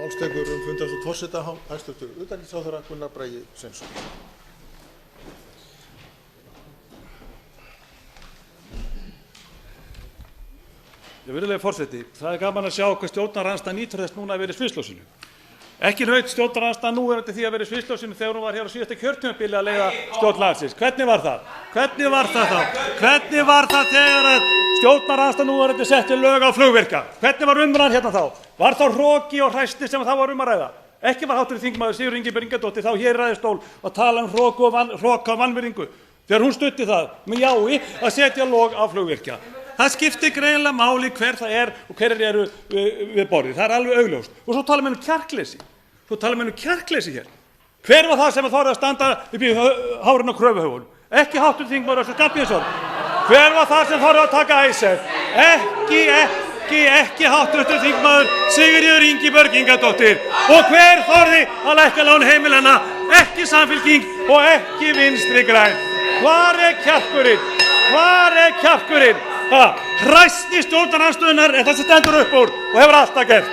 Málstekur fundarstjórn forseta, hæstvirtur utanríkisráðherra Gunnar Bragi Sveinsson. Virðulegi forseti, það gaman að sjá hvað stjórnarandstaðan nýtur þess núna að vera í sviðsljósinu. Ekki naut stjórnarandstaðan núverandi því að vera í sviðsljósinu þegar hún var hér á síðasta kjörtímabili að leiða stjórn landsins. Hvernig var það? Hvernig var það þá? Hvernig var það þegar að stjórnarandstaðan núverandi setti lög á flugvirkja? Hvernig var umræðan hérna þá? Var þá hroki og hræsni sem það var að ræða? Ekki var hv. þingmaður Sigríður Ingibjörg Ingadóttir þá hér í ræðustól að tala hroka og vanvirðingu þegar hún studdi það með jái að setja lög á flugvirkja. Það skiptir greinilega máli hver það er og hverjir eru við borðið. Það er alveg augljóst. Og svo tala menn kjarkleysi. Hér. Hver var það sem þorði að standa upp í hárinu á kröfuhöfunum? Ekki hv. þingmaður Össur Skarphéðinsson. Hver var það sem þorði að taka Icesave? Ekki hv. þingmaður Sigríður Ingibjörg Ingadóttir. Og hver þorði að lækka lán heimilanna? Ekki Samfylking og ekki Vinstri græn. Hvar er kjarkurinn? Hræsni stjórnarandstöðunnar er það sem stendur upp úr og hefur alltaf gert.